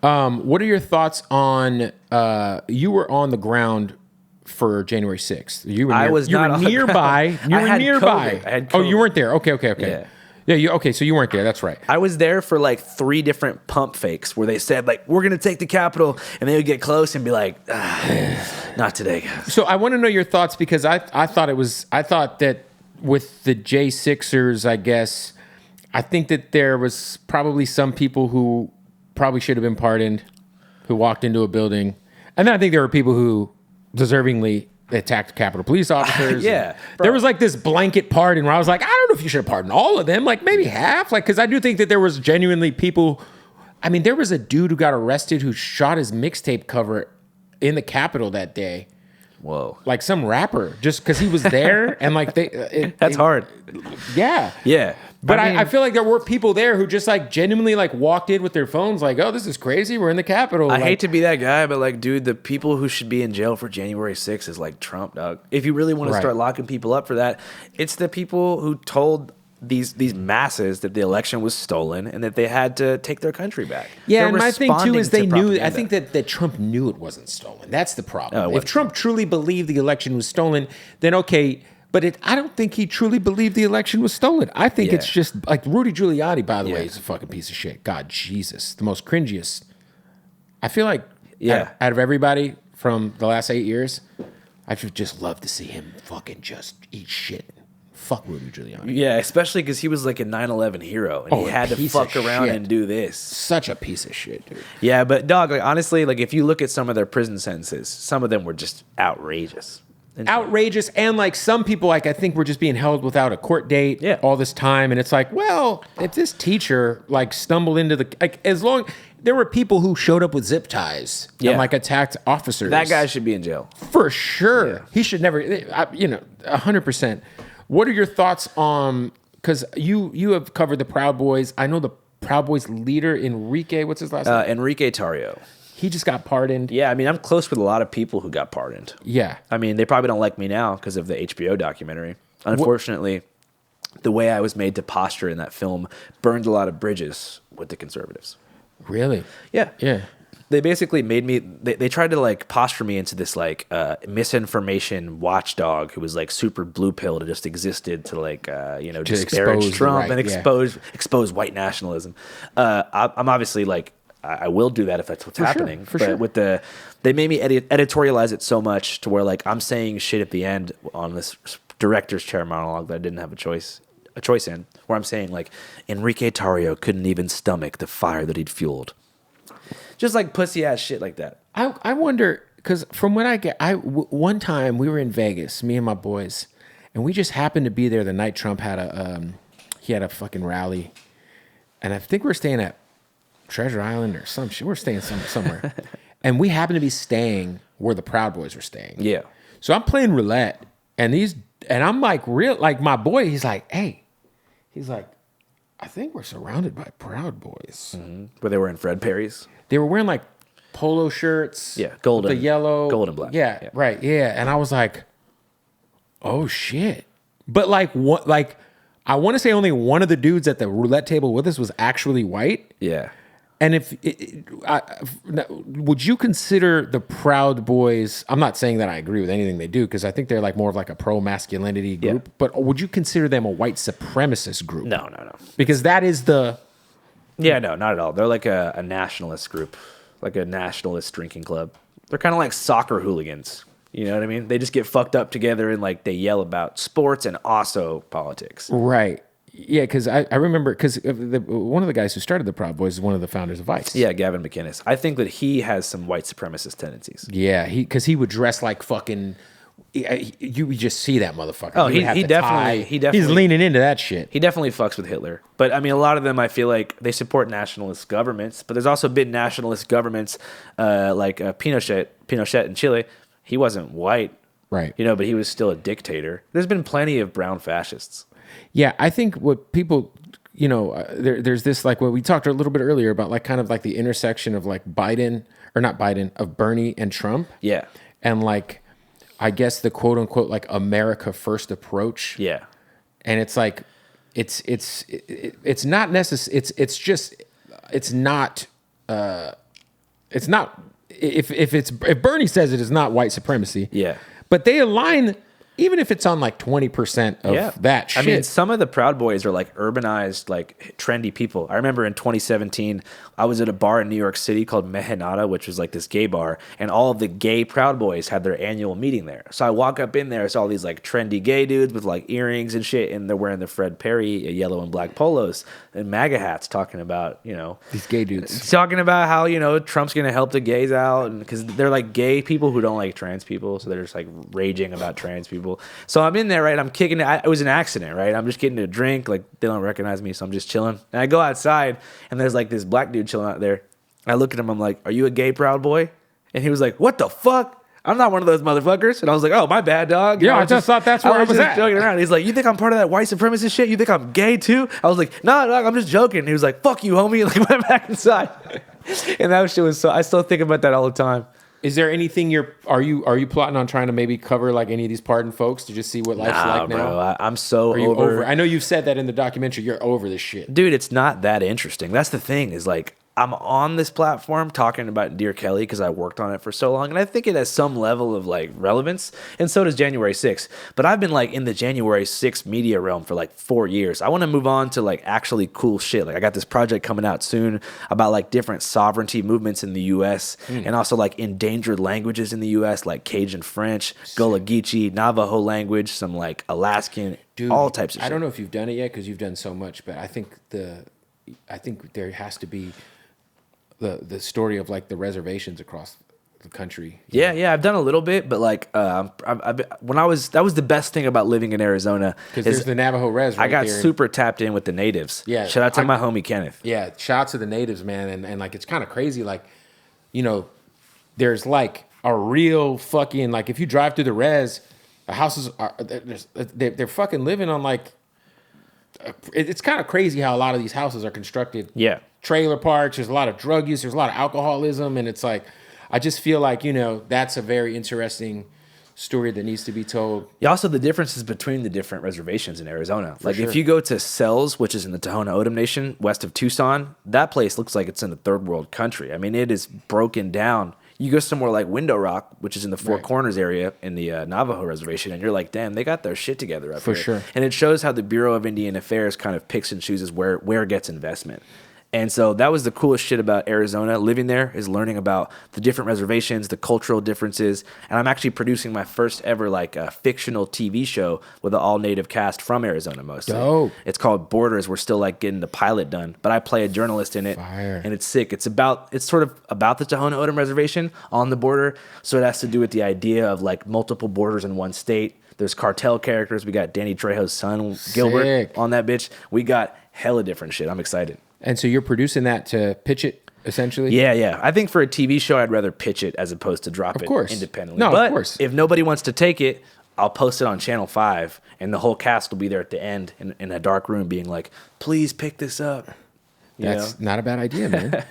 What are your thoughts on? You were on the ground for January 6th. You were I was you not were on the nearby. ground. You I were had nearby. COVID. I had Oh, you COVID. weren't there. Okay. Yeah. Yeah. Okay. So you weren't there. That's right. I was there for like 3 different pump fakes where they said like, we're going to take the Capitol, and they would get close and be like, not today, guys. So I want to know your thoughts because I thought that with the J6ers, I guess, I think that there was probably some people who probably should have been pardoned who walked into a building. And then I think there were people who deservingly attacked Capitol Police officers. Yeah. There was like this blanket pardon where I was like, I don't know if you should have pardoned all of them, like maybe half. Like, because I do think that there was genuinely people. I mean, there was a dude who got arrested who shot his mixtape cover in the Capitol that day. Whoa. Like some rapper, just because he was there and like That's hard. Yeah. Yeah. But I feel like there were people there who just like genuinely like walked in with their phones like, oh, this is crazy. We're in the Capitol. I hate to be that guy, but like, dude, the people who should be in jail for January 6th is like Trump, dog. If you really want to start locking people up for that, it's the people who told these masses that the election was stolen and that they had to take their country back. Yeah, They're and my thing too is responding they to knew. I propaganda. think that Trump knew it wasn't stolen. That's the problem. Oh, it If wasn't. Trump truly believed the election was stolen, then okay. But I don't think he truly believed the election was stolen. I think it's just like Rudy Giuliani, by the way, is a fucking piece of shit. God, Jesus, the most cringiest. I feel like out of everybody from the last 8 years, I would just love to see him fucking just eat shit. Fuck Rudy Giuliani. Yeah, especially because he was like a 9/11 hero, and he had to fuck around and do this. Such a piece of shit, dude. Yeah, but dog, like honestly, like if you look at some of their prison sentences, some of them were just outrageous. Outrageous, and like some people, like I think were just being held without a court date all this time, and it's like, well, if this teacher like stumbled into the like, as long there were people who showed up with zip ties and like attacked officers, that guy should be in jail for sure. He should never, 100%. What are your thoughts on? Because you have covered the Proud Boys. I know the Proud Boys leader Enrique. What's his last name? Enrique Tarrio. He just got pardoned. Yeah, I mean, I'm close with a lot of people who got pardoned. Yeah. I mean, they probably don't like me now because of the HBO documentary. Unfortunately, the way I was made to posture in that film burned a lot of bridges with the conservatives. Really? Yeah. Yeah. They basically made me, they tried to like posture me into this like misinformation watchdog who was like super blue pilled and just existed to like, disparage Trump and expose white nationalism. I'm obviously like, I will do that if that's what's happening. For sure. With they made me editorialize it so much to where like I'm saying shit at the end on this director's chair monologue that I didn't have a choice in, where I'm saying like Enrique Tarrio couldn't even stomach the fire that he'd fueled. Just like pussy ass shit like that. I wonder, because from what I get, one time we were in Vegas, me and my boys, and we just happened to be there the night Trump had a fucking rally, and I think we were staying at Treasure Island or some shit. We're staying somewhere, and we happened to be staying where the Proud Boys were staying. Yeah. So I'm playing roulette, and I'm like my boy. He's like, hey, I think we're surrounded by Proud Boys. Mm-hmm. Where they were in Fred Perry's. They were wearing like polo shirts. Yeah, golden. The yellow. Gold and black. Yeah, right. Yeah. And I was like, oh shit. But like what? Like I want to say only one of the dudes at the roulette table with us was actually white. Yeah. And would you consider the Proud Boys? I'm not saying that I agree with anything they do because I think they're like more of like a pro masculinity group. But would you consider them a white supremacist group? No. Because that is the. Yeah, no, not at all. They're like a nationalist group, like a nationalist drinking club. They're kind of like soccer hooligans. You know what I mean? They just get fucked up together and like they yell about sports and also politics. Right. Yeah, because I remember, because one of the guys who started the Proud Boys is one of the founders of Vice. Yeah, Gavin McInnes. I think that he has some white supremacist tendencies. Yeah, because he would dress like fucking. You would just see that motherfucker. Oh, he definitely. He's leaning into that shit. He definitely fucks with Hitler. But I mean, a lot of them, I feel like they support nationalist governments. But there's also been nationalist governments like Pinochet in Chile. He wasn't white, right? But he was still a dictator. There's been plenty of brown fascists. Yeah, I think what people, there's this like what we talked a little bit earlier about like kind of like the intersection of like of Bernie and Trump. Yeah. And like, I guess the quote unquote like America first approach. Yeah. And it's like, it's not necessary. It's not It's not. If Bernie says it is not white supremacy. Yeah. But they align. Even if it's on like 20% of that shit. I mean, some of the Proud Boys are like urbanized, like trendy people. I remember in 2017, I was at a bar in New York City called Mehenata, which was like this gay bar, and all of the gay Proud Boys had their annual meeting there. So I walk up in there, it's all these like trendy gay dudes with like earrings and shit, and they're wearing the Fred Perry yellow and black polos and MAGA hats, talking about, these gay dudes. Talking about how, Trump's going to help the gays out, and because they're like gay people who don't like trans people, so they're just like raging about trans people. So I'm in there, right? I'm kicking it. It was an accident, right? I'm just getting a drink. Like, they don't recognize me, so I'm just chilling. And I go outside, and there's like this black dude chilling out there. I look at him. I'm like, "Are you a gay Proud Boy?" And he was like, "What the fuck? I'm not one of those motherfuckers." And I was like, "Oh, my bad, dog." Yeah, I just thought that's where I was at. Joking around. He's like, "You think I'm part of that white supremacist shit? You think I'm gay too?" I was like, "No, dog, I'm just joking." And he was like, "Fuck you, homie." And like, went back inside. And that shit was I still think about that all the time. Is there anything are you plotting on trying to maybe cover like any of these pardoned folks to just see what life's like now? Bro, I'm so over. I know you've said that in the documentary. You're over this shit, dude. It's not that interesting. That's the thing. Is like, I'm on this platform talking about Dear Kelly because I worked on it for so long, and I think it has some level of like relevance, and so does January 6th. But I've been like in the January 6th media realm for like 4 years. I want to move on to like actually cool shit. Like, I got this project coming out soon about like different sovereignty movements in the U.S. and also like endangered languages in the U.S. like Cajun French, Gullah Geechee, Navajo language, some like Alaskan, dude, all types of shit. I don't know if you've done it yet because you've done so much, but I think there has to be the story of like the reservations across the country. Yeah, I've done a little bit, but like that was the best thing about living in Arizona because there's the Navajo res. Right, I got super tapped in with the natives. Yeah, shout out to my homie Kenneth. Yeah, shout out to the natives, man, and like it's kind of crazy. Like, there's like a real fucking like if you drive through the res, the houses they're fucking living on like. It's kind of crazy how a lot of these houses are constructed. Yeah. Trailer parks, there's a lot of drug use, there's a lot of alcoholism, and it's like, I just feel like, that's a very interesting story that needs to be told. Yeah, also the differences between the different reservations in Arizona. For like sure. If you go to Sells, which is in the Tohono O'odham Nation, west of Tucson, that place looks like it's in a third world country. I mean, it is broken down. You go somewhere like Window Rock, which is in the Four Corners area in the Navajo reservation, and you're like, damn, they got their shit together up here. For sure. And it shows how the Bureau of Indian Affairs kind of picks and chooses where it gets investment. And so that was the coolest shit about Arizona. Living there is learning about the different reservations, the cultural differences. And I'm actually producing my first ever like fictional TV show with an all-native cast from Arizona mostly. Dope. It's called Borders. We're still like getting the pilot done, but I play a journalist in it. Fire. And it's sick. It's sort of about the Tohono O'odham reservation on the border. So it has to do with the idea of like multiple borders in one state. There's cartel characters. We got Danny Trejo's son, Gilbert, Sick. on that bitch. We got hella different shit. I'm excited. And so you're producing that to pitch it, essentially? Yeah. I think for a TV show, I'd rather pitch it as opposed to drop it independently. No, but of course. If nobody wants to take it, I'll post it on Channel 5, and the whole cast will be there at the end in a dark room being like, please pick this up. That's not a bad idea, man.